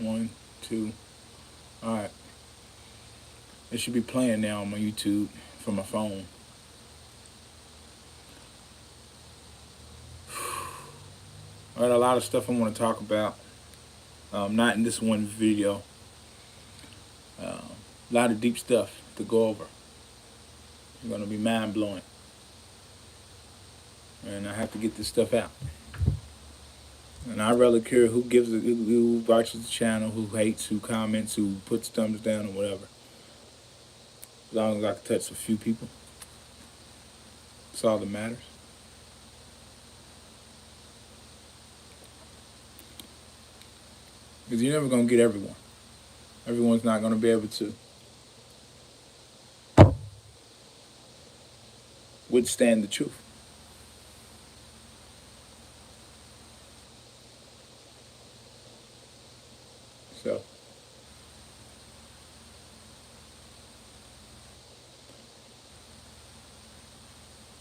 One, two. All right. It should be playing now on my YouTube from my phone. I got a lot of stuff I want to talk about. Not in this one video. A lot of deep stuff to go over. It's gonna be mind blowing, and I have to get this stuff out. And I really care who who watches the channel, who hates, who comments, who puts thumbs down or whatever. As long as I can touch a few people, that's all that matters. Because you're never gonna get everyone. Everyone's not gonna be able to withstand the truth. So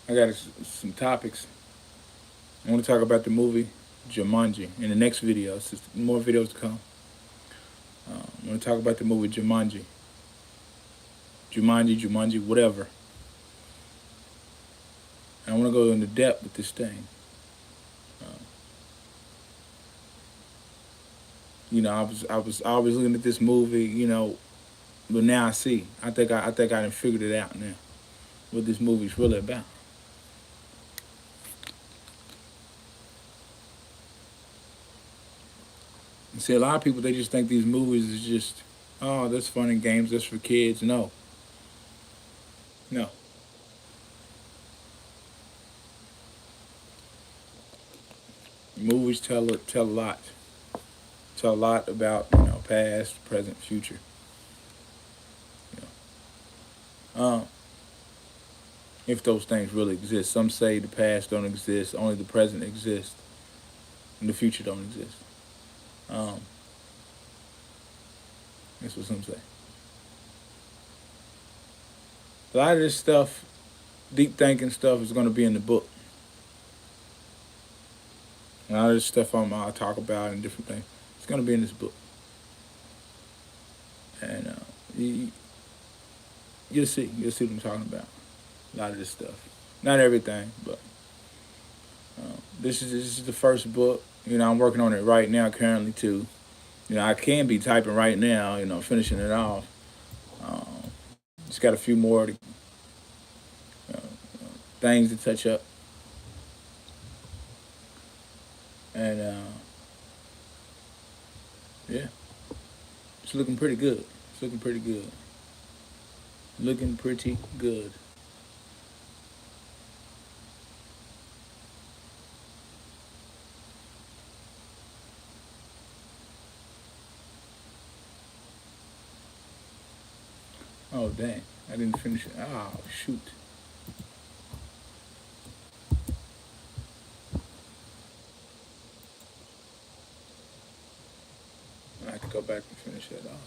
I got some topics. I want to talk about the movie Jumanji in the next video. It's just more videos to come. I want to talk about the movie Jumanji. Jumanji, whatever. And I want to go into depth with this thing. I was always looking at this movie, but now I see. I think I done figured it out now, what this movie's really about. And see, a lot of people, they just think these movies is just, oh, that's fun and games, that's for kids. No. Movies tell a lot. Tell a lot about, past, present, future. If those things really exist. Some say the past don't exist, only the present exists, and the future don't exist. That's what some say. A lot of this stuff, deep thinking stuff, is going to be in the book. A lot of this stuff I'll talk about and different things, it's going to be in this book. And you'll see what I'm talking about. A lot of this stuff. Not everything, but this is the first book. I'm working on it right now currently too. I can be typing right now, finishing it off. Just got a few more things to touch up. And yeah, it's looking pretty good. Looking pretty good. Oh, dang. I didn't finish it. Oh, shoot. I have to go back and finish that off.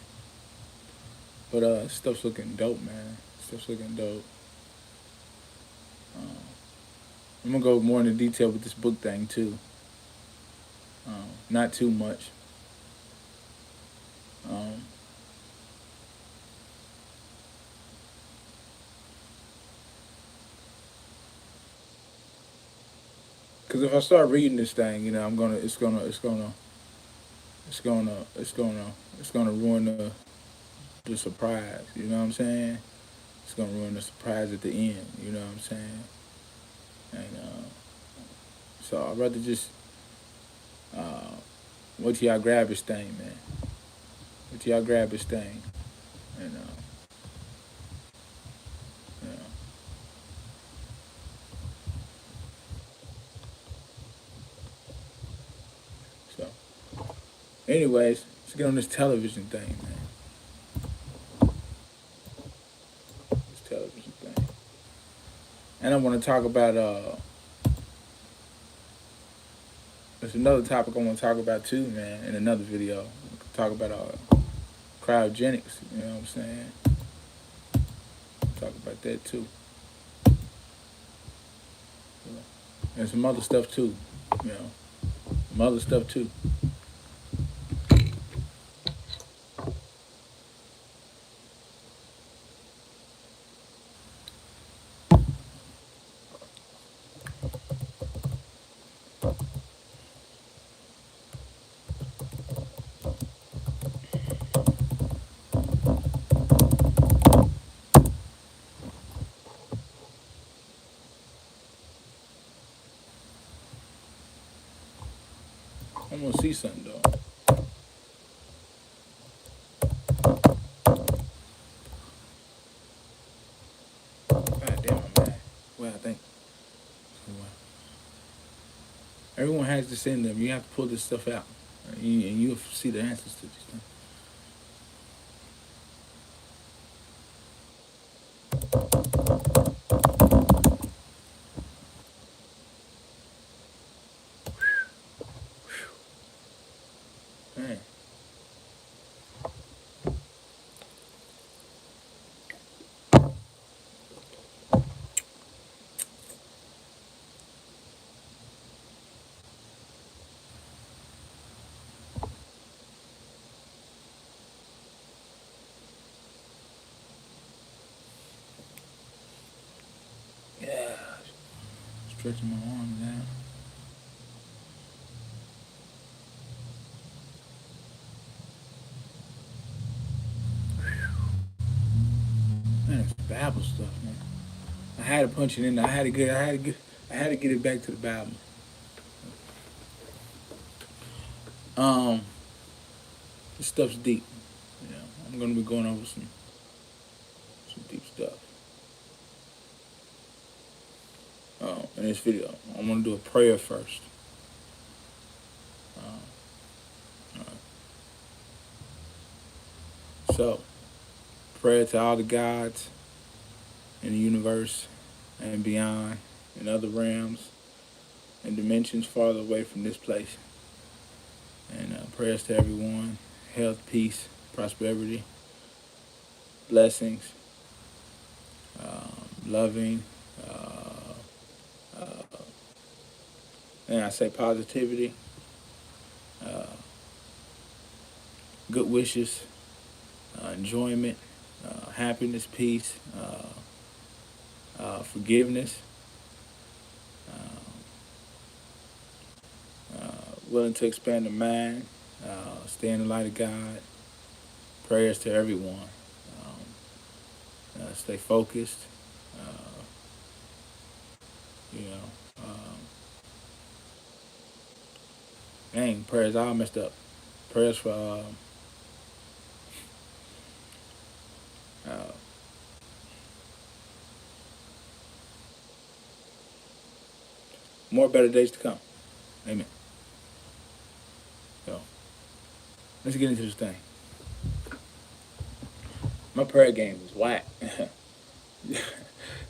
But stuff's looking dope, man. Stuff's looking dope. I'm going to go more into detail with this book thing, too. Not too much. Because if I start reading this thing, it's gonna ruin the surprise. You know what I'm saying? It's gonna ruin the surprise at the end. You know what I'm saying? And so I'd rather just wait till y'all grab this thing, man. Wait till y'all grab this thing, and so. Anyways, let's get on this television thing, man. This television thing. And I want to talk about, there's another topic I want to talk about too, man, in another video. We can talk about cryogenics, you know what I'm saying? Talk about that too. And some other stuff too, Some other stuff too. see something though. God damn, I'm mad. Well, I think everyone has this in them. You have to pull this stuff out, and you'll see the answers to these things. Man. Yeah. Stretching my arms out. Man, it's Bible stuff, man. I had to punch it in there. I had to get it back to the Bible. Um, this stuff's deep. You know, I'm gonna be going over some deep stuff. In this video, I'm gonna do a prayer first. So, prayer to all the gods in the universe and beyond, in other realms and dimensions farther away from this place. And prayers to everyone, health, peace, prosperity, blessings, loving, and I say positivity, good wishes, enjoyment, happiness, peace, forgiveness, willing to expand the mind, stay in the light of God, prayers to everyone, stay focused, you know, dang, prayers all messed up. Prayers for uh, more better days to come. Amen. So, let's get into this thing. My prayer game was whack.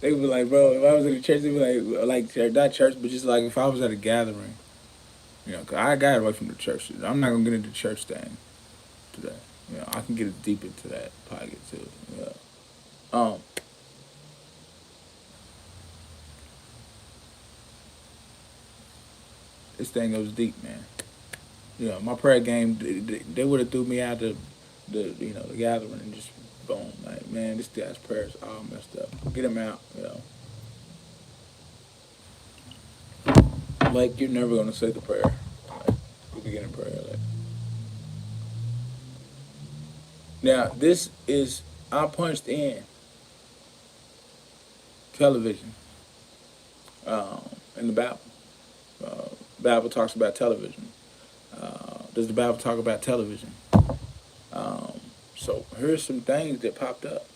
They would be like, bro, if I was in the church, they'd be like, not church, but just like if I was at a gathering, you know, 'cause I got away from the church. I'm not gonna get into the church thing today. You know, I can get deep into that pocket too. Yeah. Um, this thing goes deep, man. You know, my prayer game, they would have threw me out the gathering and just boom, like, man, this guy's prayers all messed up. Get him out, you know. Like, you're never gonna say the prayer. Like, the beginning prayer, like. Now, this is, I punched in television in the Bible. Bible talks about television. Does the Bible talk about television? So here's some things that popped up.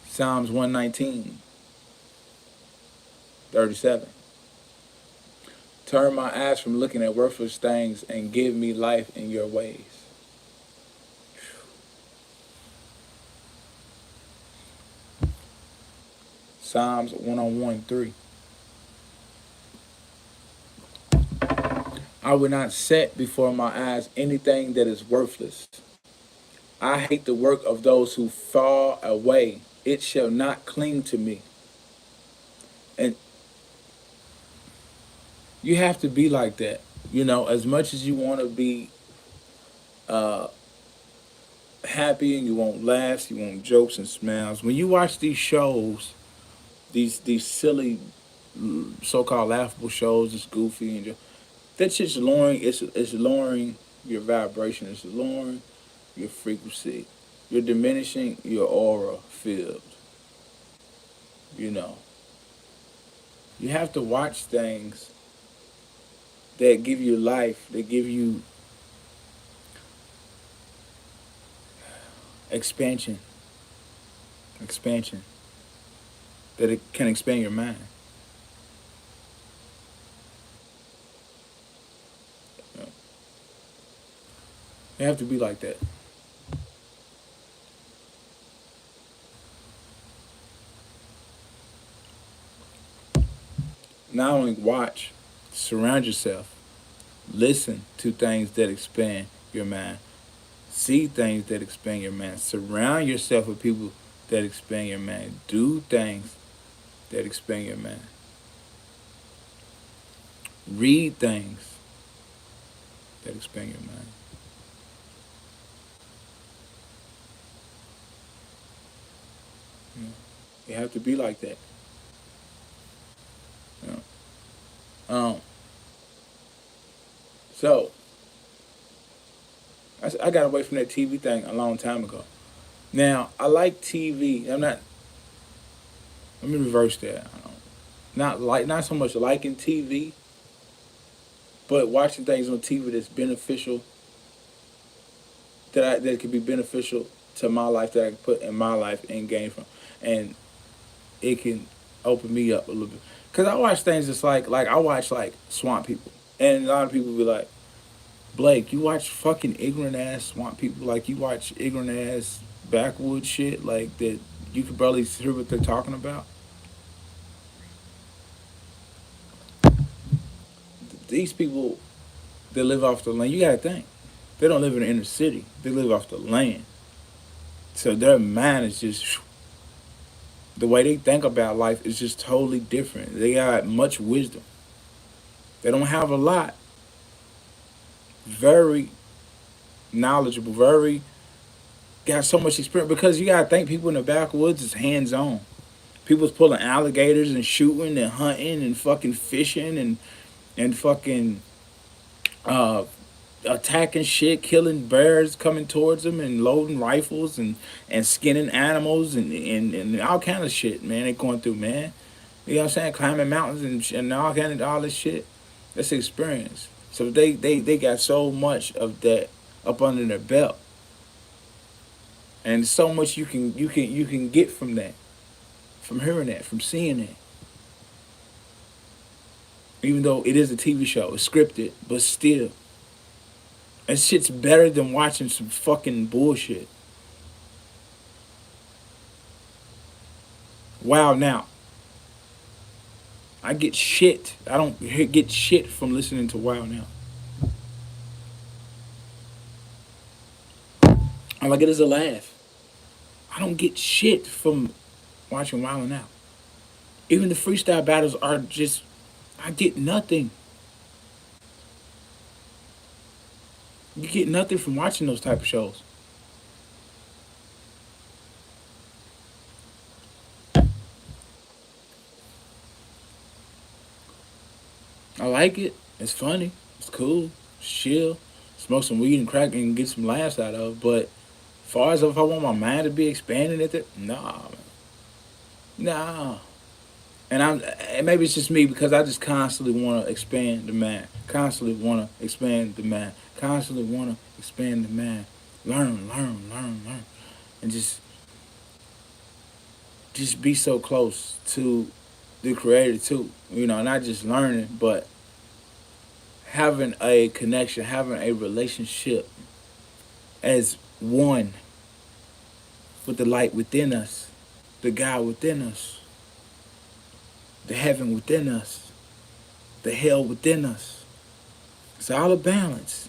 Psalms 119, 37. Turn my eyes from looking at worthless things and give me life in your ways. Psalms 101, 3. I will not set before my eyes anything that is worthless. I hate the work of those who fall away. It shall not cling to me. And you have to be like that. You know, as much as you want to be happy and you want laughs, you want jokes and smiles. When you watch these shows, these silly so-called laughable shows, it's goofy and that shit's lowering. It's lowering your vibration. It's lowering your frequency. You're diminishing your aura field. You know, you have to watch things that give you life, that give you expansion, expansion, that it can expand your mind. You know, you have to be like that. Not only watch, surround yourself, listen to things that expand your mind, see things that expand your mind, surround yourself with people that expand your mind, do things that expand your mind, read things that expand your mind. You know, you have to be like that. You know? So I got away from that TV thing a long time ago. Now I like TV. I'm not. Let me reverse that. Not so much liking TV, but watching things on TV that's beneficial, that could be beneficial to my life, that I can put in my life and gain from, and it can open me up a little bit. Cause I watch things that's like I watch like Swamp People, and a lot of people be like, Blake, you watch fucking ignorant ass Swamp People, like you watch ignorant ass backwoods shit, like that you can barely hear what they're talking about. These people that live off the land, you gotta think, they don't live in the inner city. They live off the land, so their mind is just the way they think about life is just totally different. They got much wisdom. They don't have a lot. Very knowledgeable. Very got so much experience because you gotta think people in the backwoods is hands on. People's pulling alligators and shooting and hunting and fucking fishing and fucking uh, attacking shit, killing bears coming towards them and loading rifles and skinning animals and all kind of shit, man. They going through, man. You know what I'm saying? Climbing mountains and all this shit. That's experience. So they got so much of that up under their belt, and so much you can get from that, from hearing that, from seeing that. Even though it is a TV show, it's scripted, but still, that shit's better than watching some fucking bullshit. Wow, now I get shit. I don't get shit from listening to Wow Now. All I get is a laugh. I don't get shit from watching Wow Now. Even the freestyle battles are just, I get nothing. You get nothing from watching those type of shows. I like it. It's funny. It's cool. It's chill. Smoke some weed and crack and get some laughs out of. But as far as if I want my mind to be expanding at it, nah, man. Nah. And maybe it's just me because I just constantly want to expand the mind. Constantly want to expand the mind. Constantly want to expand the mind. Learn, and just be so close to the creator too. You know, not just learning, but having a connection, having a relationship as one with the light within us, the God within us, the heaven within us, the hell within us. It's all a balance.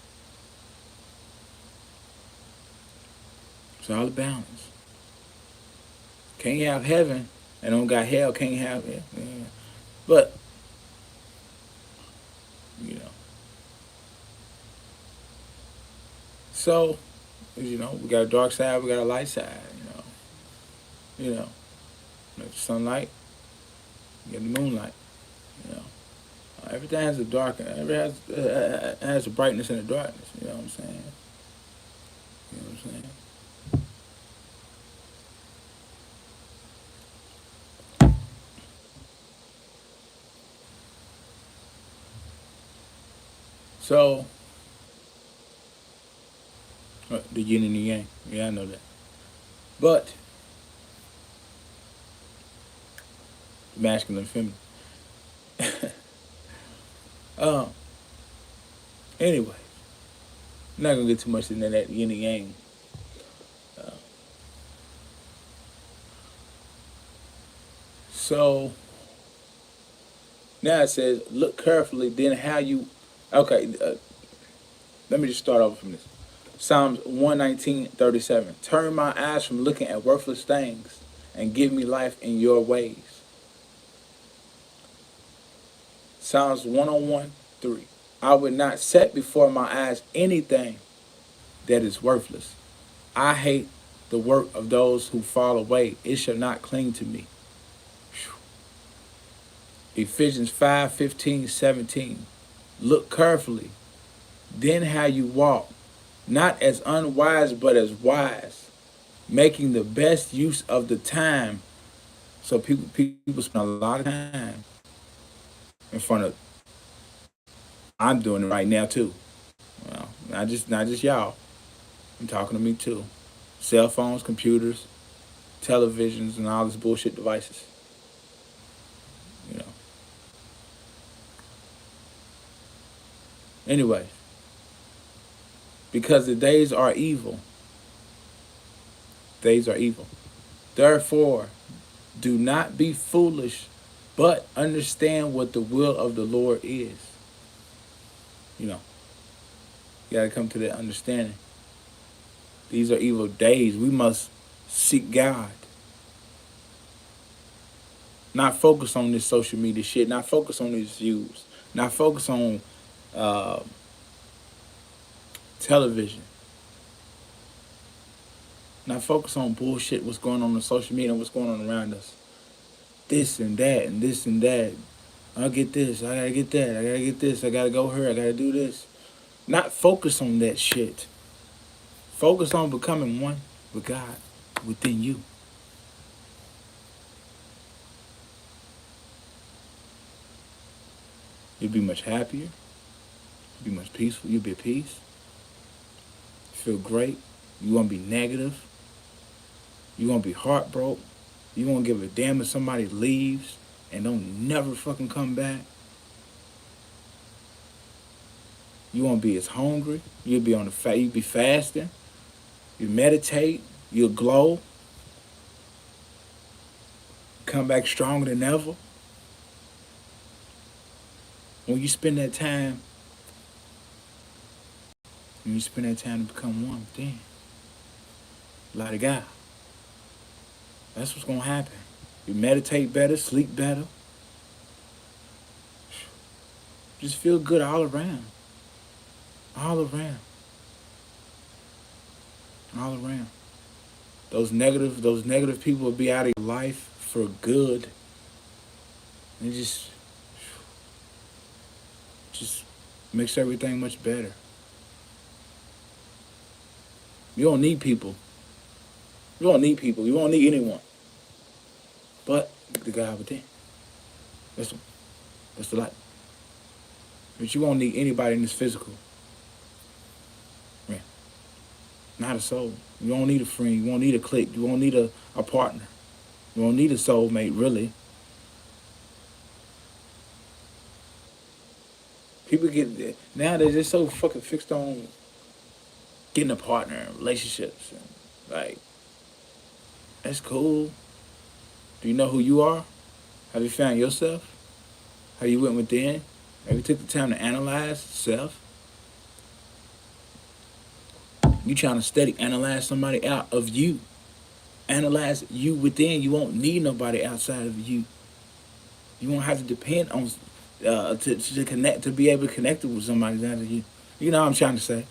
It's all a balance. Can't have heaven and don't got hell. Can't have it. Yeah. But you know, so we got a dark side, we got a light side. You know, like the sunlight, you got the moonlight. You know, everything has a dark, has a brightness and a darkness. You know what I'm saying? You know what I'm saying? So, the yin and the yang. Yeah, I know that. But, masculine and feminine. um, anyway, I'm not going to get too much into that yin and yang. Uh, so, now it says, look carefully, then how you. Okay, let me just start over from this. Psalms 119:37. Turn my eyes from looking at worthless things and give me life in your ways. Psalms 101:3. I would not set before my eyes anything that is worthless. I hate the work of those who fall away. It shall not cling to me. Ephesians 5:15-17. Look carefully, then how you walk, not as unwise but as wise, making the best use of the time. So people spend a lot of time in front of. I'm doing it right now too. Well, not just y'all. I'm talking to me too. Cell phones, computers, televisions, and all these bullshit devices. You know. Anyway, because the days are evil. Days are evil. Therefore, do not be foolish, but understand what the will of the Lord is. You know, you gotta come to that understanding. These are evil days. We must seek God. Not focus on this social media shit. Not focus on these views. Not focus on uh, television. Not focus on bullshit, what's going on social media and what's going on around us. This and that and this and that. I'll get this. I gotta get that. I gotta get this. I gotta go here. I gotta do this. Not focus on that shit. Focus on becoming one with God within you. You'll be much happier. You'll be much peaceful. You'll be at peace. Feel great. You won't be negative. You won't be heartbroken. You won't give a damn if somebody leaves and don't never fucking come back. You won't be as hungry. You'll be on the you'll be fasting. You meditate. You'll glow. Come back stronger than ever. When you spend that time, to become one, then lot of God. That's what's gonna happen. You meditate better, sleep better. Just feel good all around. All around. All around. Those negative people will be out of your life for good. And it just makes everything much better. You don't need people. You don't need people. You won't need anyone. But the God within. That's the light. But you won't need anybody in this physical. Yeah. Not a soul. You won't need a friend. You won't need a clique. You won't need a partner. You won't need a soulmate, really. People get now they're just so fucking fixed on getting a partner and relationships. And like, that's cool. Do you know who you are? Have you found yourself? Have you went within? Have you took the time to analyze self? You trying to steady analyze somebody out of you. Analyze you within. You won't need nobody outside of you. You won't have to depend on to connect, to be able to connect with somebody outside of you. You know what I'm trying to say.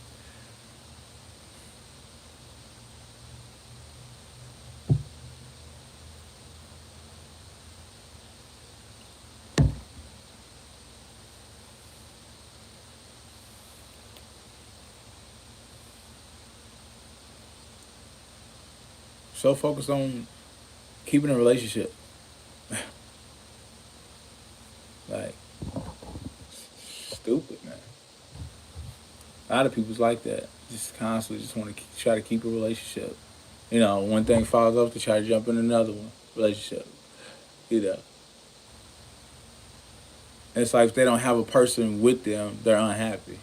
So focused on keeping a relationship. Like, stupid, man. A lot of people's like that. Just constantly just want to try to keep a relationship. You know, one thing falls off, to try to jump in another one. Relationship. You know. It's like if they don't have a person with them, they're unhappy.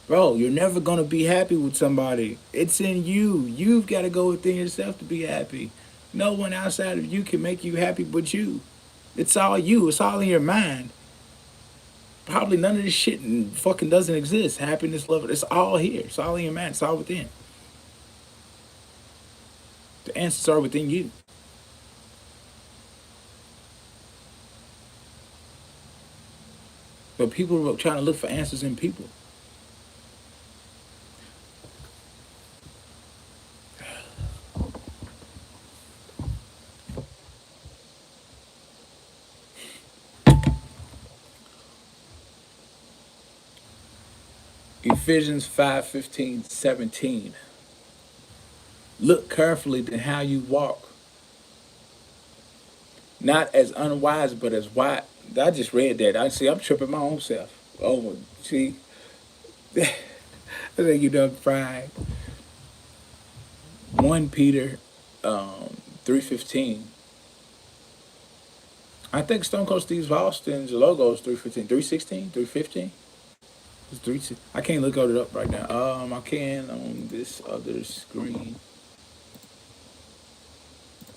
Bro, you're never gonna be happy with somebody. It's in you. You've got to go within yourself to be happy. No one outside of you can make you happy but you. It's all you. It's all in your mind. Probably none of this shit fucking doesn't exist. Happiness, love, it's all here. It's all in your mind. It's all within. The answers are within you. But people are trying to look for answers in people. Ephesians 5:15-17. Look carefully to how you walk, not as unwise, but as wise. I just read that. I see. I'm tripping my own self. Oh, see, I think you done fried. 1 Peter 3:15. I think Stone Cold Steve Austin's logo is 3:15, 3:16, 3:15. It's 3. I can't look it up right now. I can on this other screen.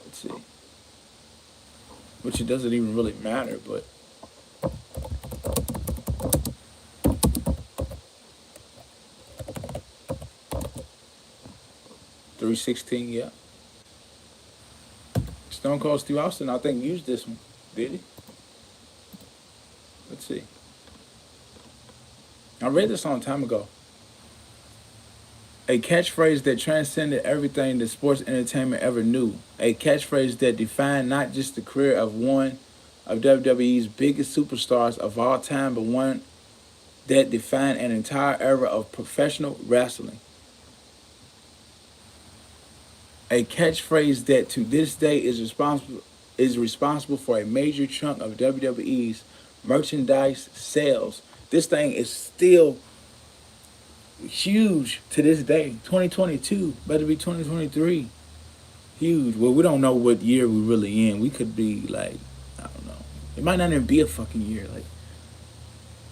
Let's see. Which it doesn't even really matter, but 3:16. Yeah. Stone Cold Steve Austin, I think, used this one. Did he? Let's see. I read this a long time ago. A catchphrase that transcended everything that sports entertainment ever knew. A catchphrase that defined not just the career of one of WWE's biggest superstars of all time, but one that defined an entire era of professional wrestling. A catchphrase that to this day is responsible for a major chunk of WWE's merchandise sales. This thing is still huge to this day. 2022, better be 2023. Huge. Well, we don't know what year we're really in. We could be like, I don't know. It might not even be a fucking year. Like,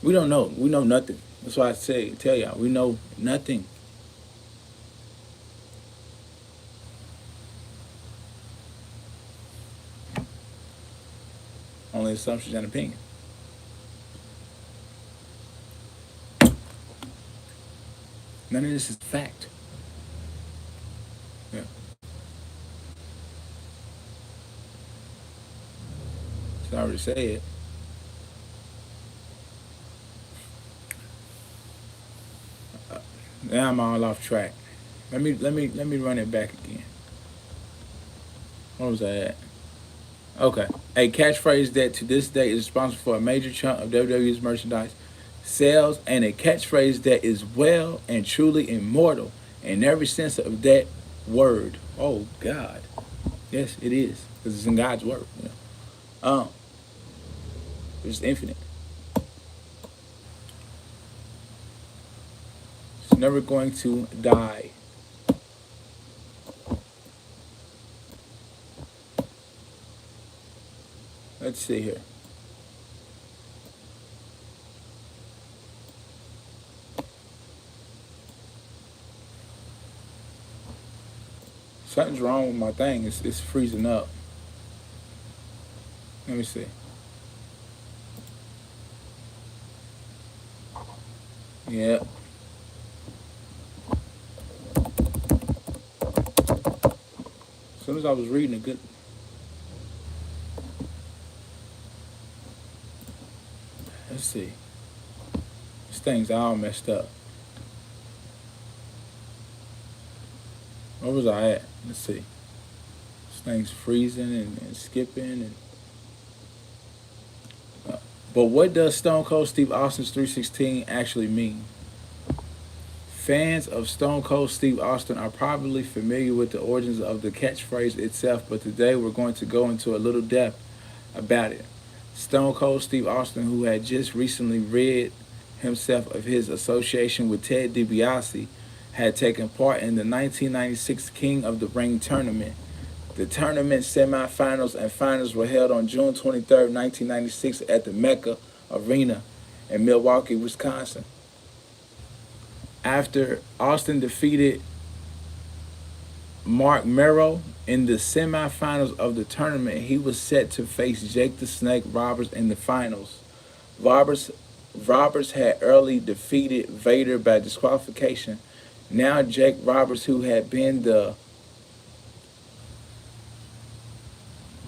we don't know. We know nothing. That's why I tell y'all, we know nothing. Only assumptions and opinion. None of this is fact. Yeah. Sorry to say it. Now I'm all off track. Let me run it back again. What was I at? Okay. A catchphrase that to this day is responsible for a major chunk of WWE's merchandise sales, and a catchphrase that is well and truly immortal in every sense of that word. Oh God. Yes, it is. Because it's in God's word. You know? It's infinite. It's never going to die. Let's see here. Something's wrong with my thing. It's freezing up. Let me see. Yeah. As soon as I was reading a good. Let's see. This thing's all messed up. Where was I at? Let's see. This thing's freezing and skipping. But what does Stone Cold Steve Austin's 3:16 actually mean? Fans of Stone Cold Steve Austin are probably familiar with the origins of the catchphrase itself, but today we're going to go into a little depth about it. Stone Cold Steve Austin, who had just recently read himself of his association with Ted DiBiase, had taken part in the 1996 King of the Ring tournament. The tournament semifinals and finals were held on June 23, 1996 at the Mecca Arena in Milwaukee, Wisconsin. After Austin defeated Mark Merrow in the semifinals of the tournament, he was set to face Jake the Snake Roberts in the finals. Roberts had early defeated Vader by disqualification. Now Jake Roberts, who had been the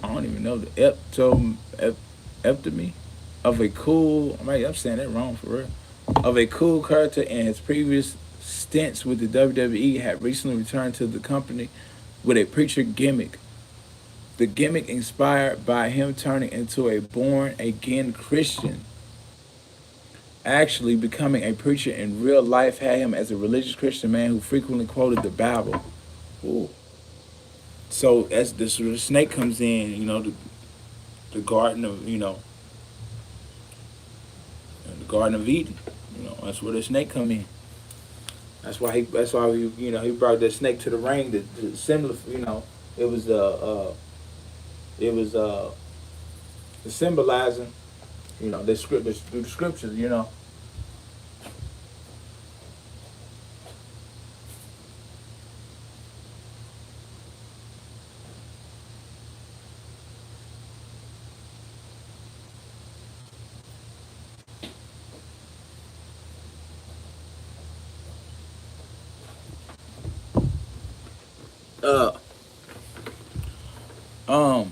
I don't even know the epitome of a cool. I'm saying that wrong for real. Of a cool character in his previous stints with the WWE, had recently returned to the company with a preacher gimmick. The gimmick inspired by him turning into a born-again Christian. Actually, becoming a preacher in real life had him as a religious Christian man who frequently quoted the Bible. Ooh. So that's this where the snake comes in, the garden of, the Garden of Eden. That's where the snake come in. He brought that snake to the ring to similar, it was symbolizing, the scriptures. Uh, um,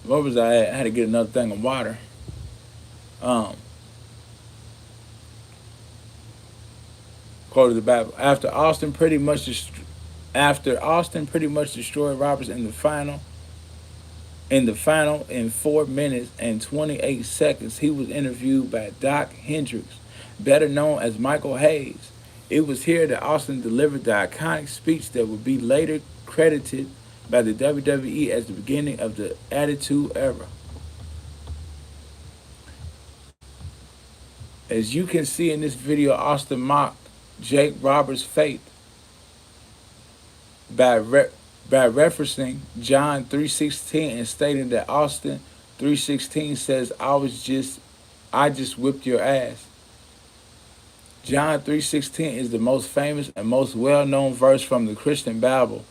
what was I had to get another thing of water. Um, quoted the Bible after Austin pretty much destroyed Roberts in the final. In 4 minutes and 28 seconds, he was interviewed by Doc Hendrix, better known as Michael Hayes. It was here that Austin delivered the iconic speech that would be later credited by the WWE as the beginning of the Attitude Era. As you can see in this video, Austin mocked Jake Roberts' fate by referencing John 3:16 and stating that Austin 3:16 says, I just whipped your ass." John 3:16 is the most famous and most well-known verse from the Christian Bible.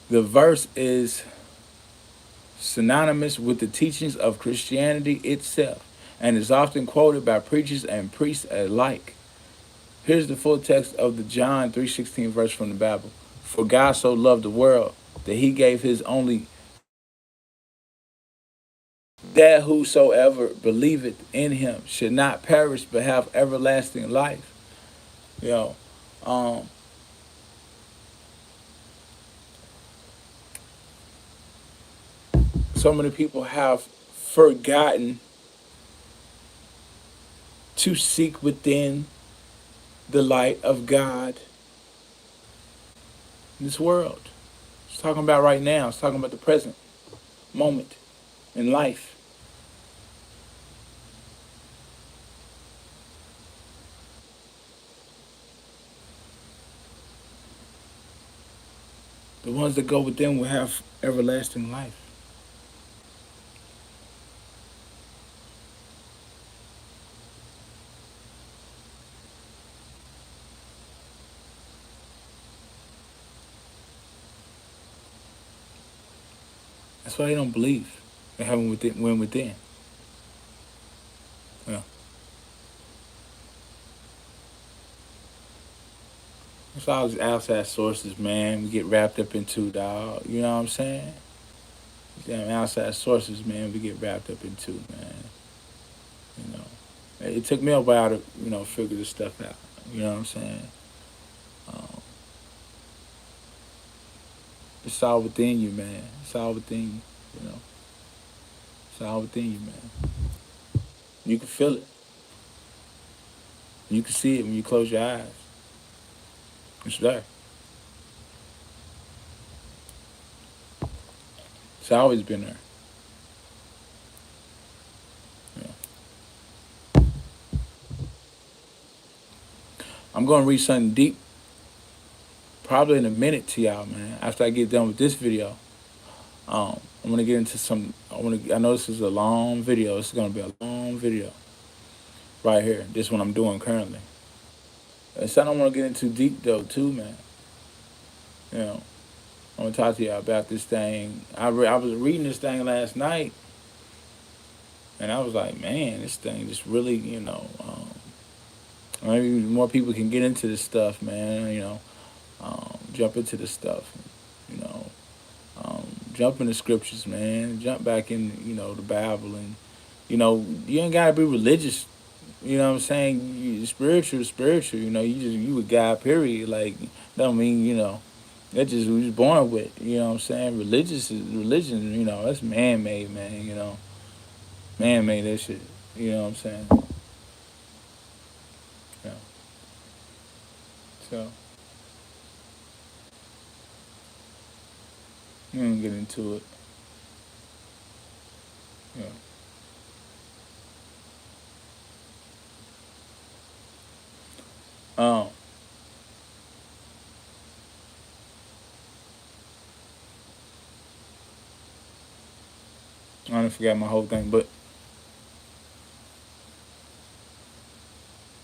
The verse is synonymous with the teachings of Christianity itself and is often quoted by preachers and priests alike. Here's the full text of the John 3:16 verse from the Bible. "For God so loved the world that he gave his only, that whosoever believeth in him should not perish but have everlasting life." You know, um, so many people have forgotten to seek within the light of God in this world. It's talking about right now. It's talking about the present moment in life. The ones that go within will have everlasting life. That's why they don't believe they haven't went within. Yeah. It's all these outside sources, man. We get wrapped up into, dog. You know what I'm saying? Damn outside sources, man. We get wrapped up into, man. You know, it took me a while to, figure this stuff out. You know what I'm saying? Um, it's all within you, man. It's all within you. You know, it's all within you, man. You can feel it. You can see it when you close your eyes. It's there. It's always been there. Yeah. I'm gonna read something deep, probably in a minute to y'all, man. After I get done with this video, I'm gonna get into some. I know this is a long video. It's gonna be a long video right here. This one I'm doing currently. So I don't want to get into deep though, too, man. You know, I'm gonna talk to y'all about this thing. I was reading this thing last night, and I was like, man, this thing just really, maybe more people can get into this stuff, man. Jump into this stuff. You know, jump in the scriptures, man. Jump back in, the Bible, and you ain't gotta be religious. You know what I'm saying? Spiritual, spiritual. You with God. Period. Like, don't mean that's just we was born with. You know what I'm saying? Religious is religion. That's man made, man. Man made that shit. You know what I'm saying? Yeah. So we don't get into it. Yeah. Um. I don't forget my whole thing, but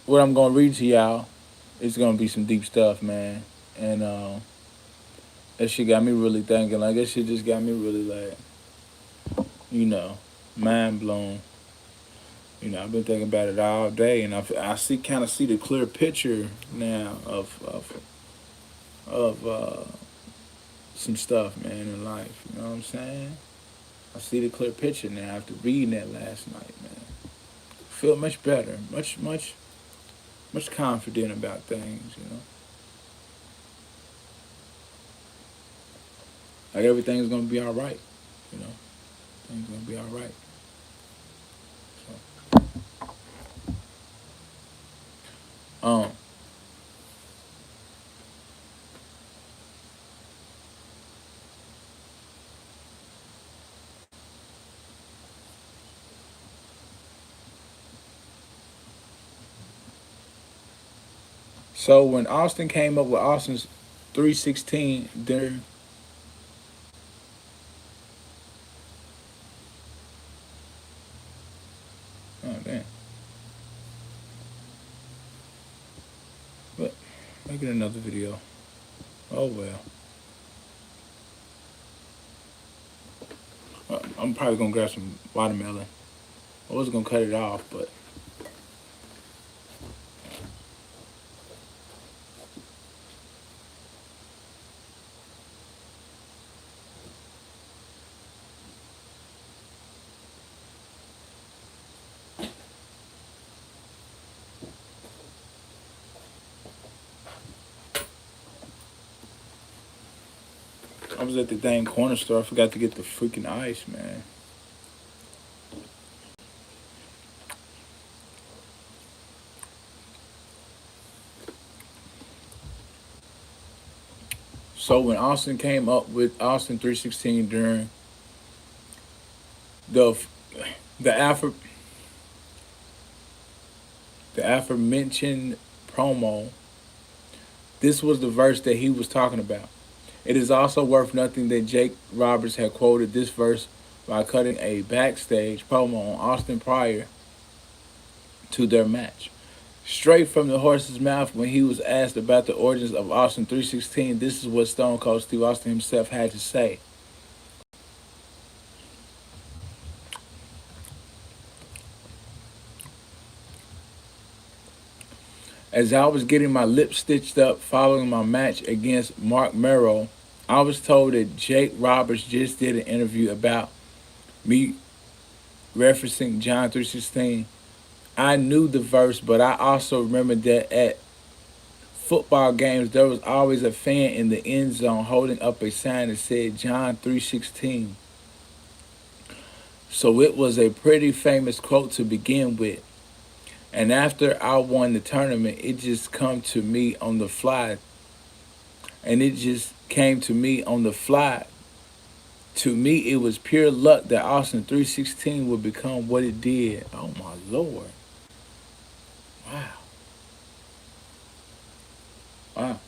what I'm gonna read to y'all is gonna be some deep stuff, man. And that shit got me really thinking. Like that shit just got me really like, mind blown. I've been thinking about it all day, and I kind of see the clear picture now of some stuff, man, in life. You know what I'm saying? I see the clear picture now after reading that last night, man. Feel much better, much confident about things. Like everything's gonna be all right. Things gonna be all right. So, So when Austin came up with Austin's 316, there. Oh damn. But make it another video. Oh well. I'm probably gonna grab some watermelon. I was gonna cut it off, but I was at the dang corner store. I forgot to get the freaking ice, man. So when Austin came up with Austin 316 during the the after the aforementioned promo, this was the verse that he was talking about. It is also worth noting that Jake Roberts had quoted this verse by cutting a backstage promo on Austin prior to their match. Straight from the horse's mouth when he was asked about the origins of Austin 316, this is what Stone Cold Steve Austin himself had to say. As I was getting my lips stitched up following my match against Mark Merrow, I was told that Jake Roberts just did an interview about me referencing John 3:16. I knew the verse, but I also remembered that at football games there was always a fan in the end zone holding up a sign that said John 3:16. So it was a pretty famous quote to begin with. And after I won the tournament, it just come to me on the fly. And it just came to me on the fly To me, it was pure luck that Austin 316 would become what it did. Oh my lord! Wow, wow.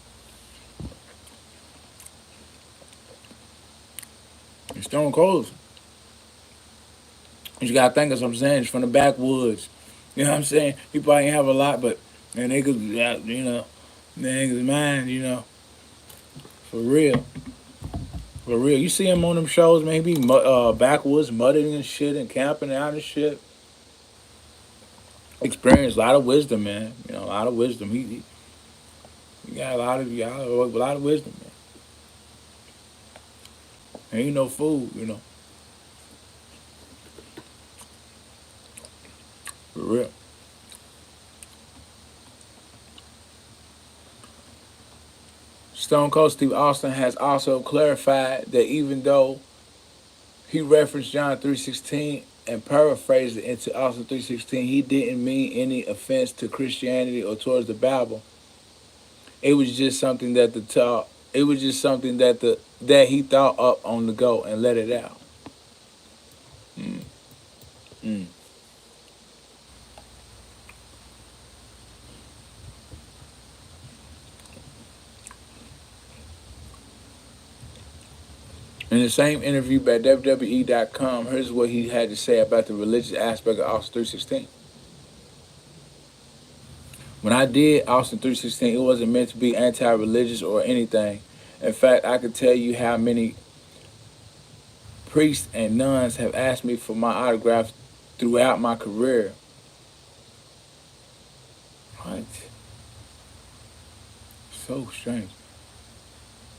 And Stone Cold, you gotta think of what I'm saying. It's from the backwoods. You know what I'm saying? He probably ain't have a lot, but and niggas, you know, niggas man, you know, for real. For real, you see him on them shows, maybe backwoods mudding and shit and camping out and shit. Experience, a lot of wisdom, man. You know, a lot of wisdom. He got a lot of wisdom, man. Ain't no fool, you know, for real. Stone Cold Steve Austin has also clarified that even though he referenced John 3:16 and paraphrased it into Austin 3:16, he didn't mean any offense to Christianity or towards the Bible. It was just something that the talk. It was just something that he thought up on the go and let it out. Mm, mm. In the same interview by WWE.com, here's what he had to say about the religious aspect of Austin 3:16. When I did Austin 3:16, it wasn't meant to be anti-religious or anything. In fact, I could tell you how many priests and nuns have asked me for my autograph throughout my career. What? So strange.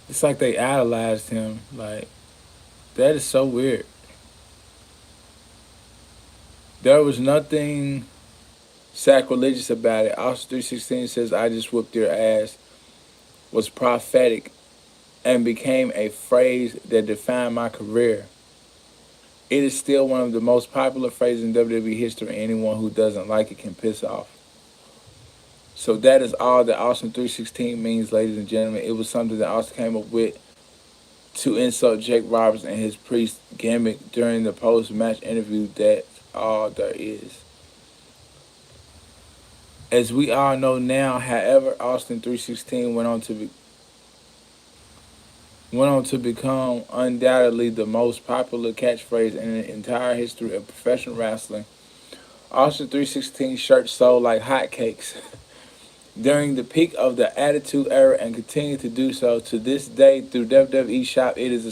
It's like they idolized him. Like, that is so weird. There was nothing sacrilegious about it. Austin 3:16 says, I just whooped your ass, was prophetic and became a phrase that defined my career. It is still one of the most popular phrases in WWE history. Anyone who doesn't like it can piss off. So that is all that Austin 3:16 means, ladies and gentlemen. It was something that Austin came up with to insult Jake Roberts and his priest gimmick during the post-match interview. That's all there is. As we all know now, however, Austin 3:16 went on to become undoubtedly the most popular catchphrase in the entire history of professional wrestling. Austin 3:16 shirts sold like hotcakes during the peak of the Attitude Era and continue to do so to this day through WWE Shop. Its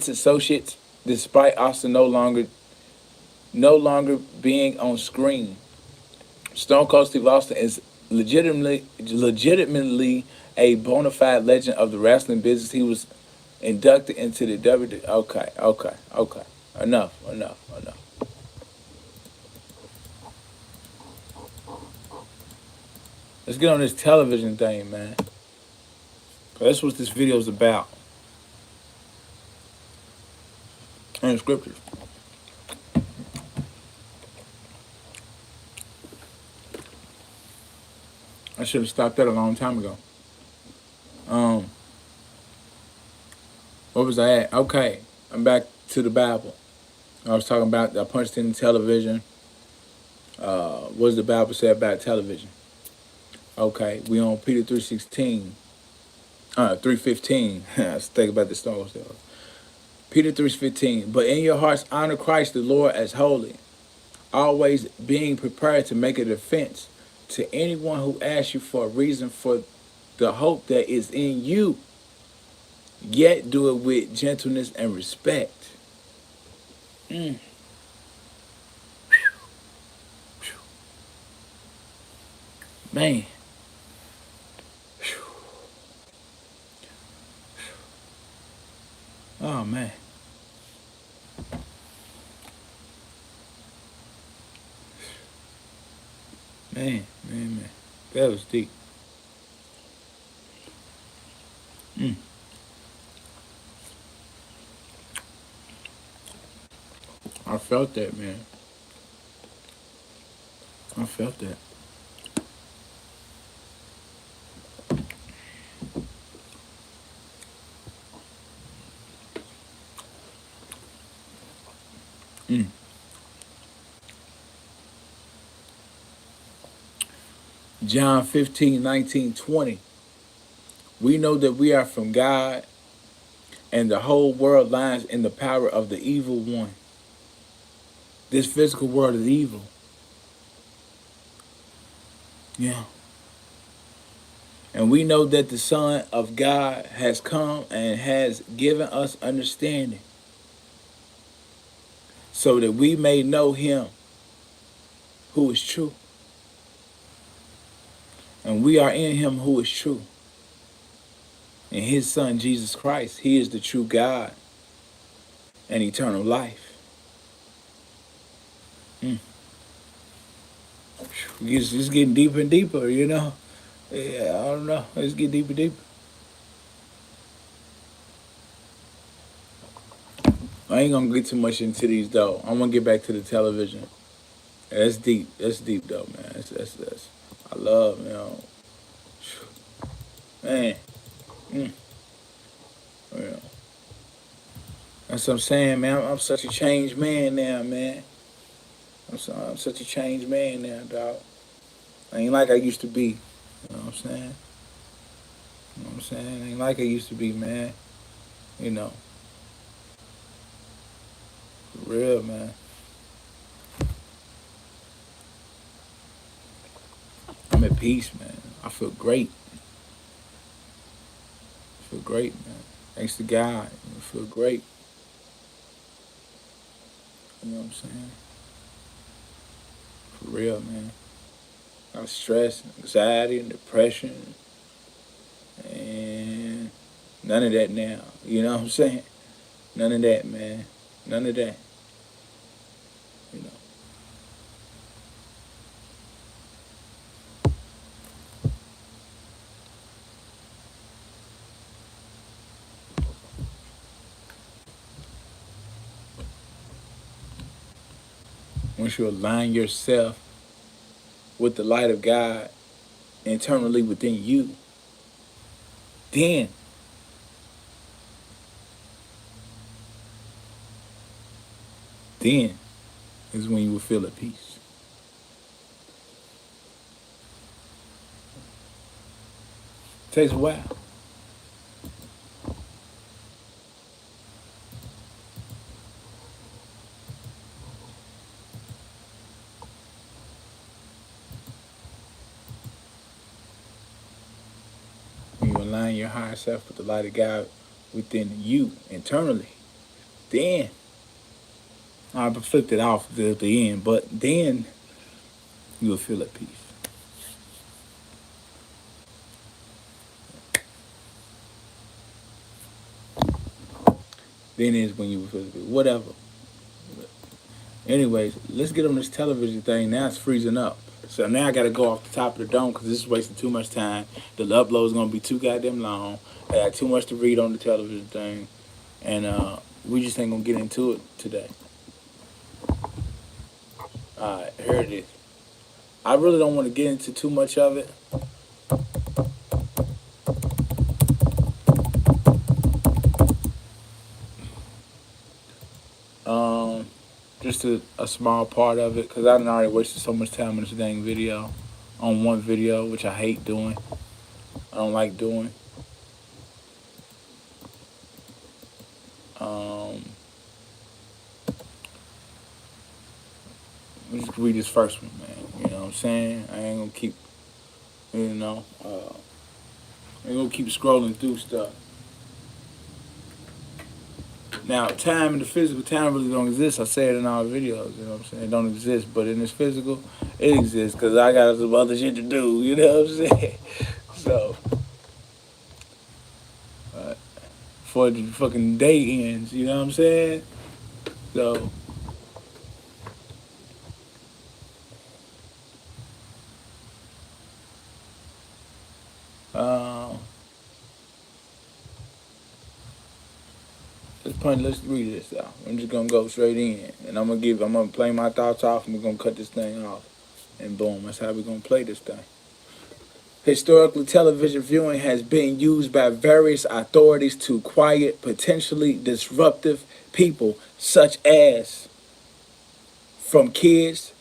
associates, despite Austin no longer being on screen. Stone Cold Steve Austin is legitimately a bona fide legend of the wrestling business. He was inducted into the WWE. Okay. Enough. Let's get on this television thing, man. That's what this video is about. And the scriptures. I should have stopped that a long time ago. What was I at? Okay, I'm back to the Bible. I was talking about I punched in the television. What does the Bible say about television? Okay, we on Peter 3:16. 3:15. Let's think about the Star Wars. Peter 3:15. But in your hearts honor Christ the Lord as holy, always being prepared to make a defense to anyone who asks you for a reason for the hope that is in you. Yet do it with gentleness and respect. Mm. Man. Oh man. Man. That was deep. Mm. I felt that, man. I felt that. Mm. John 15, 19, 20. We know that we are from God, and the whole world lies in the power of the evil one. This physical world is evil. Yeah. And we know that the Son of God has come and has given us understanding so that we may know him who is true. And we are in him who is true. And his Son, Jesus Christ, he is the true God and eternal life. Mm. It's getting deeper and deeper, you know? Yeah, I don't know. It's getting deeper and deeper. I ain't gonna get too much into these though. I'm gonna get back to the television. That's deep. That's deep though, man. That's I love, you know. Man. Mm. Yeah. That's what I'm saying, man. I'm such a changed man now, man. I'm such a changed man now, dog. I ain't like I used to be. You know what I'm saying? You know what I'm saying? I ain't like I used to be, man. You know. For real, man. I'm at peace, man. I feel great. I feel great, man. Thanks to God. I feel great. You know what I'm saying? For real, man. A lot of stress, anxiety, and depression, and none of that now. You know what I'm saying? None of that, man. None of that. You know. Once you align yourself with the light of God internally within you, then then is when you will feel at peace. It takes a while. When you align your higher self with the light of God within you internally, then I flipped it off at the end, but then you will feel at peace. Then is when you will feel at peace. Whatever. Anyways, let's get on this television thing. Now it's freezing up. So now I got to go off the top of the dome because this is wasting too much time. The upload is going to be too goddamn long. I got too much to read on the television thing. And we just ain't going to get into it today. All right, here it is. I really don't want to get into too much of it. Just a small part of it because I done already wasted so much time on this dang video, on one video, which I hate doing. I don't like doing. Let's just read this first one, man. You know what I'm saying? I ain't gonna keep, I ain't gonna keep scrolling through stuff. Now, time in the physical, time really don't exist. I say it in our videos, you know what I'm saying? It don't exist, but in this physical, it exists because I got some other shit to do, you know what I'm saying? So, before the fucking day ends, you know what I'm saying? So, let's read this out. I'm just gonna go straight in, and I'm gonna play my thoughts off, and we're gonna cut this thing off, and boom, that's how we're gonna play this thing. Historically, television viewing has been used by various authorities to quiet potentially disruptive people, such as from kids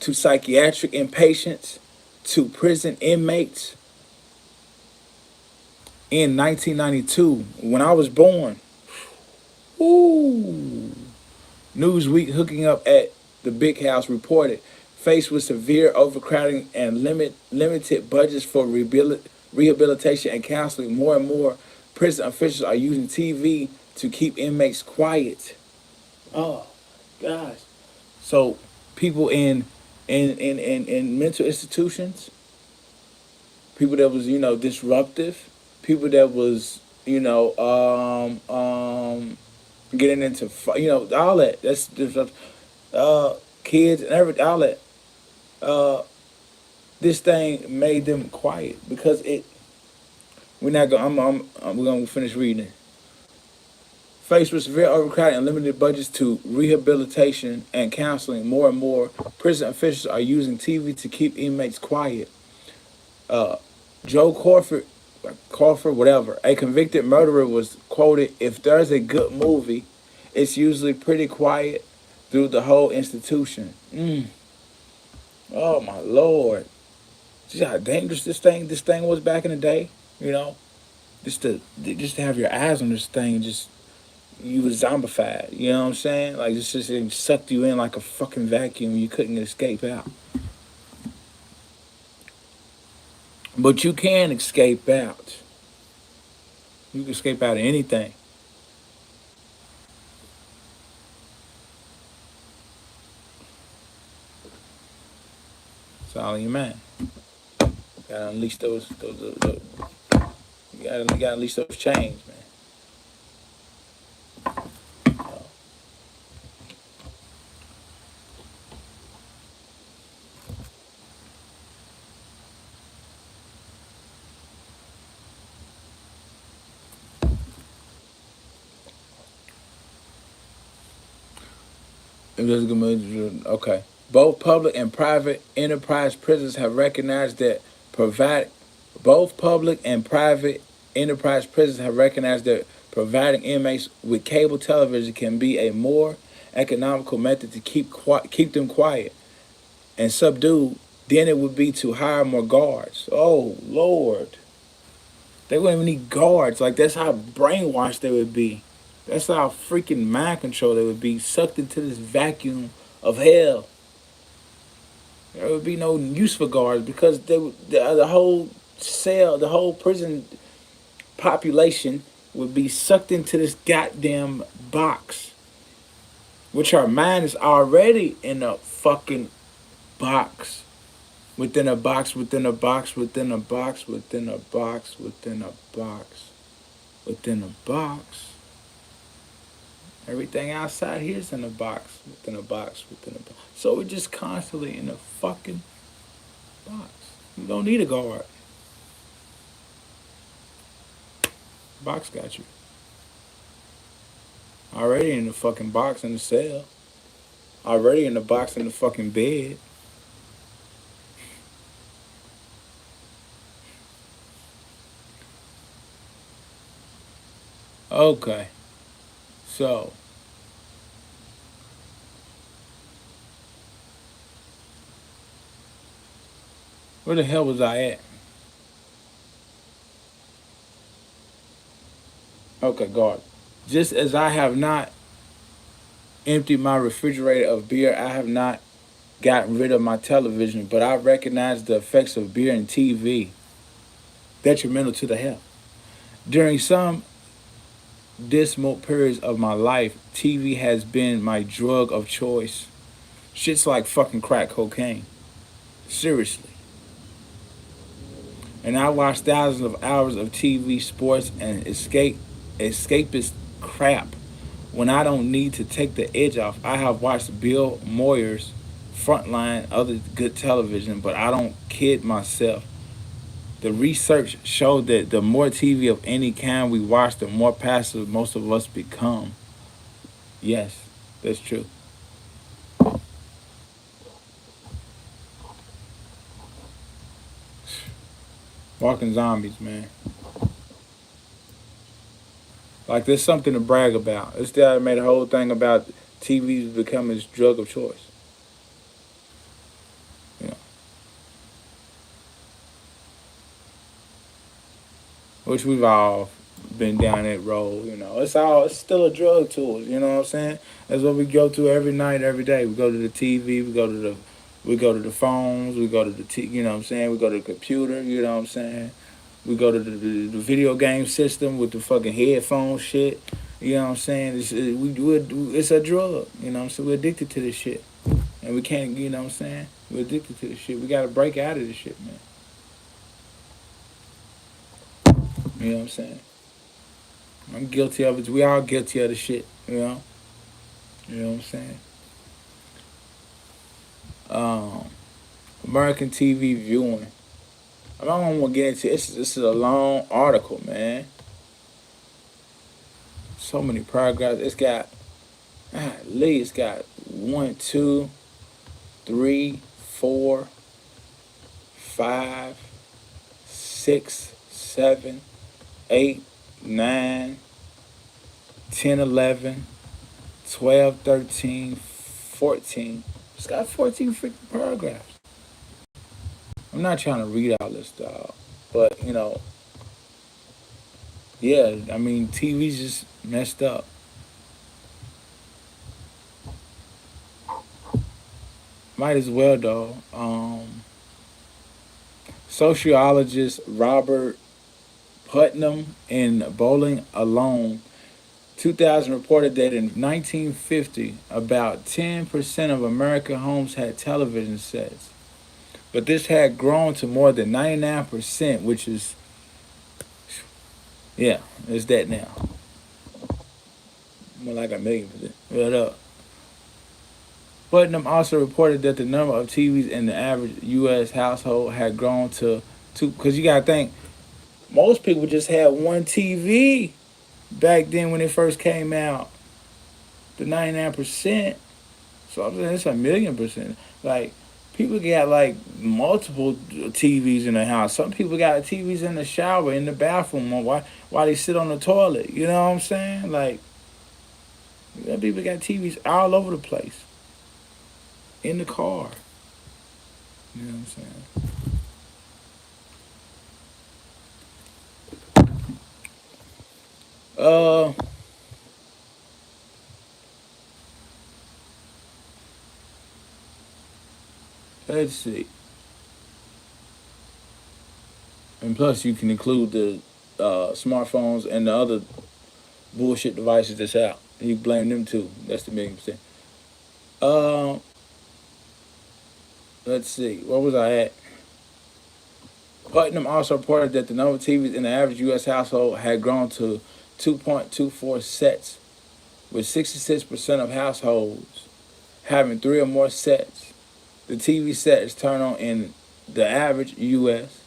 to psychiatric inpatients to prison inmates. In 1992, when I was born, ooh, Newsweek hooking up at the Big House reported, faced with severe overcrowding and limited budgets for rehabilitation and counseling, more and more prison officials are using TV to keep inmates quiet. Oh, gosh. So people in mental institutions, people that was disruptive, people that was getting into all that. That's disruptive. Kids and everything, all that. This thing made them quiet because it. We're not going. We're gonna finish reading it. Faced with severe overcrowding and limited budgets to rehabilitation and counseling, more and more prison officials are using TV to keep inmates quiet. Joe Crawford, whatever, a convicted murderer, was quoted, "If there's a good movie, it's usually pretty quiet through the whole institution." Oh my Lord! See how dangerous this thing was back in the day. You know, just to have your eyes on this thing, just you was zombified. You know what I'm saying? Like it sucked you in like a fucking vacuum. You couldn't escape out. But you can escape out. You can escape out of anything. It's all in your mind. Gotta unleash those you gotta unleash those chains, man. Okay. Both public and private enterprise prisons have recognized that provide both public and private enterprise prisons have recognized that providing inmates with cable television can be a more economical method to keep them quiet and subdued than it would be to hire more guards. Oh Lord. They wouldn't even need guards. Like that's how brainwashed they would be. That's how freaking mind control they would be, sucked into this vacuum of hell. There would be no use for guards because the whole cell, the whole prison population would be sucked into this goddamn box, which our mind is already in a fucking box, within a box, within a box, within a box, within a box, within a box, within a box. Everything outside here is in a box, within a box, within a box. So we're just constantly in a fucking box. You don't need a guard. Box got you. Already in the fucking box in the cell. Already in the box in the fucking bed. Okay. So. Where the hell was I at? Okay, God. Just as I have not emptied my refrigerator of beer, I have not gotten rid of my television, but I recognize the effects of beer and TV detrimental to the health. During some dismal periods of my life, TV has been my drug of choice. Shit's like fucking crack cocaine. Seriously. And I watch thousands of hours of TV, sports, and escapist crap when I don't need to take the edge off. I have watched Bill Moyers, Frontline, other good television, but I don't kid myself. The research showed that the more TV of any kind we watch, the more passive most of us become. Yes, that's true. Walking zombies, man. Like there's something to brag about. It's that I made a whole thing about TV's becoming its drug of choice. which we've all been down that road. It's still a drug to us. You know what I'm saying? That's what we go to every night, every day. We go to the TV, we go to the phones, we go to you know what I'm saying? We go to the computer. You know what I'm saying? We go to the video game system with the fucking headphone shit. You know what I'm saying? It's a drug. You know what I'm saying? We're addicted to this shit. And we can't, you know what I'm saying? We're addicted to this shit. We got to break out of this shit, man. You know what I'm saying? I'm guilty of it. We all guilty of the shit, you know? You know what I'm saying? American TV viewing. I don't want to get into it. This is a long article, man. So many paragraphs. It's got 1, 2, 3, 4, 5, 6, 7, 8, 9, 10, 11, 12, 13, 14. It's got 14 freaking paragraphs. I'm not trying to read all this stuff, but yeah, I mean, TV's just messed up. Might as well though. Sociologist Robert Putnam in Bowling alone, 2000 reported that in 1950, about 10% of American homes had television sets. But this had grown to more than 99%, which is, yeah, it's that now. More like 1,000,000%. What up? Putnam also reported that the number of TVs in the average U.S. household had grown to two, because you got to think, most people just had one TV back then when it first came out. The 99%. So I'm saying it's 1,000,000%. Like, people got like multiple TVs in the house. Some people got TVs in the shower, in the bathroom, while they sit on the toilet. You know what I'm saying? Like, people got TVs all over the place. In the car. You know what I'm saying? Let's see. And plus, you can include the smartphones and the other bullshit devices that's out. You blame them too. That's the 1,000,000%. Uh, let's see. Where was I at? Putnam also reported that the number of TVs in the average U.S. household had grown to 2.24 sets, with 66% of households having 3 or more sets. The TV set is turned on in the average U.S.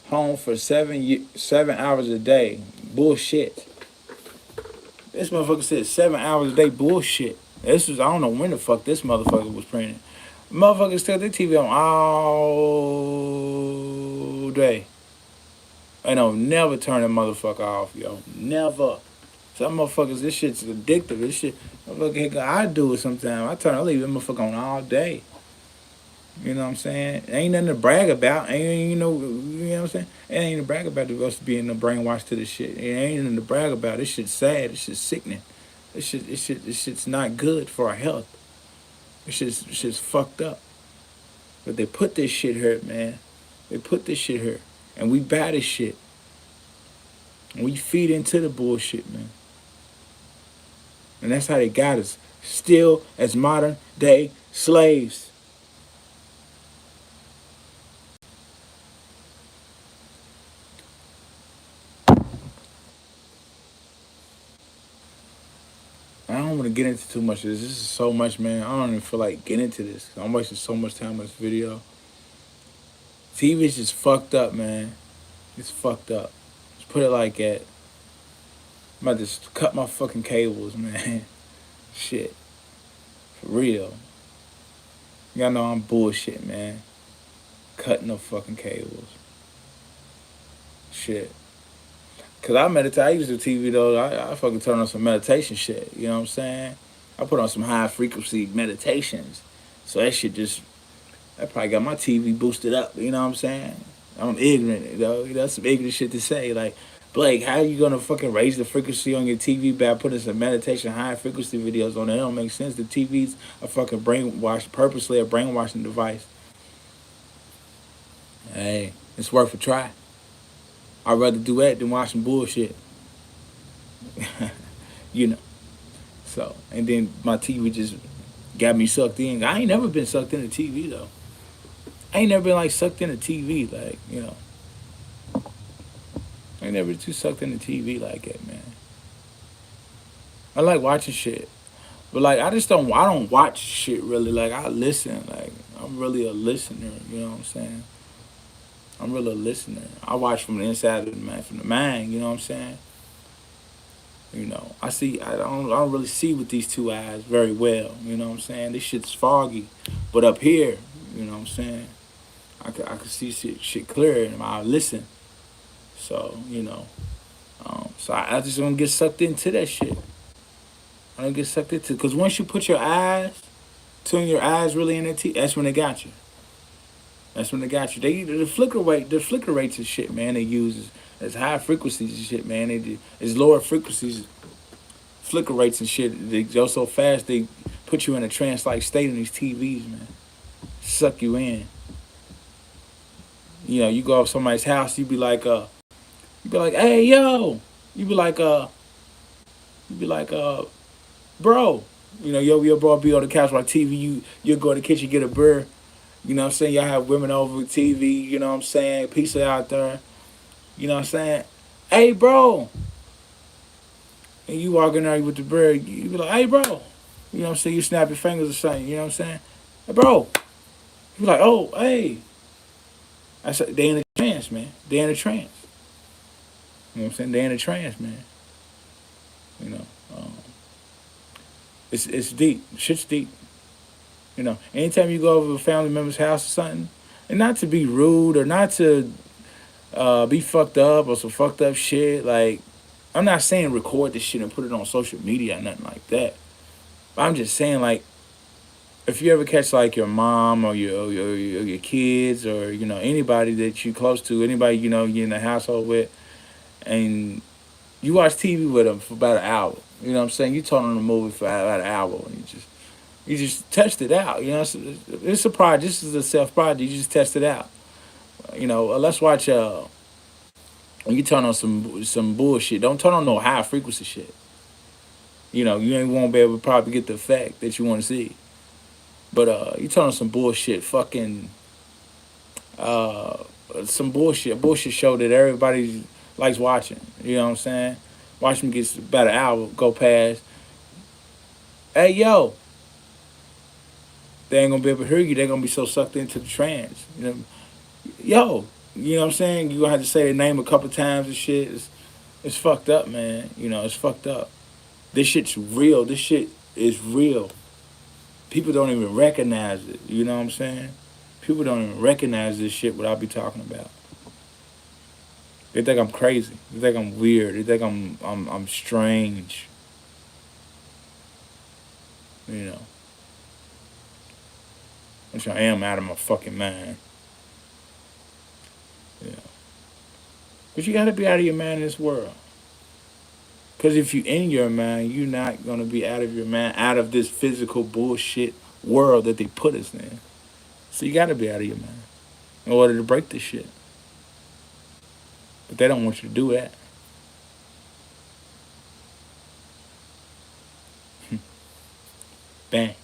home for 7 hours a day. Bullshit. This motherfucker said 7 hours a day. Bullshit. I don't know when the fuck this motherfucker was printing. Motherfuckers turn their TV on all day. And don't never turn that motherfucker off, yo. Never. Some motherfuckers, this shit's addictive. This shit, motherfucker, I do it sometimes. I leave that motherfucker on all day. You know what I'm saying? Ain't nothing to brag about. You know what I'm saying? It ain't to brag about us being no brainwashed to this shit. It ain't nothing to brag about. This shit's sad. This shit's sickening. This shit's not good for our health. This shit's fucked up. But they put this shit here, man. They put this shit here. And we buy this shit. And we feed into the bullshit, man. And that's how they got us. Still as modern day slaves. I don't want to get into too much of this. This is so much, man. I don't even feel like getting into this. I'm wasting so much time on this video. TV's just fucked up, man. It's fucked up. Let's put it like that. I'm about to cut my fucking cables, man. Shit. For real. Y'all know I'm bullshit, man. Cutting the fucking cables. Shit. Cause I meditate. I use the TV though. I fucking turn on some meditation shit. You know what I'm saying? I put on some high frequency meditations. So that shit that probably got my TV boosted up. You know what I'm saying? I'm ignorant, though. That's some ignorant shit to say. Like, Blake, how you gonna fucking raise the frequency on your TV by putting some meditation high frequency videos on it? It don't make sense. The TV's a fucking brainwash, purposely a brainwashing device. Hey, it's worth a try. I'd rather do that than watch some bullshit. you know. So, and then my TV just got me sucked in. I ain't never been sucked into TV though. I ain't never been like sucked into TV, like, I ain't never too sucked into TV like that, man. I like watching shit. But like I don't watch shit really. Like I listen. Like I'm really a listener, you know what I'm saying? I'm really a listener. I watch from the inside of the mind, from the mind, you know what I'm saying? I don't really see with these two eyes very well, you know what I'm saying? This shit's foggy. But up here, you know what I'm saying? I could see shit clear and I listen. So, so I just don't get sucked into that shit. I don't get sucked into, because once you put your eyes, tune your eyes really in that that's when they got you. That's when they got you. The flicker rates and shit, man. They use is high frequencies and shit, man. It's lower frequencies, flicker rates and shit. They go so fast they put you in a trance-like state in these TVs, man. Suck you in. You go up somebody's house, you be like, hey yo. You be like, bro. Your bro be on the couch like TV. You go to the kitchen, get a beer. You know what I'm saying? Y'all have women over TV, you know what I'm saying? Pizza out there. You know what I'm saying? Hey, bro. And you walk in there with the bird, you be like, hey, bro. You know what I'm saying? You snap your fingers or something, you know what I'm saying? Hey, bro. You be like, oh, hey. I said, they in a trance, man. They in a trance. You know what I'm saying? They in a trance, man. You know. It's deep. Shit's deep. Anytime you go over a family member's house or something, and not to be rude or not to be fucked up or some fucked up shit, like, I'm not saying record this shit and put it on social media or nothing like that. But I'm just saying, like, if you ever catch, like, your mom or your kids or, anybody that you close to, anybody, you're in the household with, and you watch TV with them for about an hour, you know what I'm saying? You turn on the movie for about an hour and you just test it out, It's a project. This is a self-project. You just test it out. Let's watch, when you turn on some bullshit, don't turn on no high frequency shit. You won't be able to probably get the effect that you want to see. But you turn on some bullshit, fucking some bullshit show that everybody likes watching. You know what I'm saying? Watch them get about an hour go past. Hey yo, they ain't gonna be able to hear you. They're gonna be so sucked into the trance. Yo, you know what I'm saying? You gonna have to say their name a couple times and shit. It's fucked up, man. It's fucked up. This shit's real. This shit is real. People don't even recognize it. You know what I'm saying? People don't even recognize this shit, what I be talking about. They think I'm crazy. They think I'm weird. They think I'm strange. Which I am out of my fucking mind. But you gotta be out of your mind in this world. Because if you in your mind, you're not gonna be out of your mind, out of this physical bullshit world that they put us in. So you gotta be out of your mind in order to break this shit. But they don't want you to do that. Bang.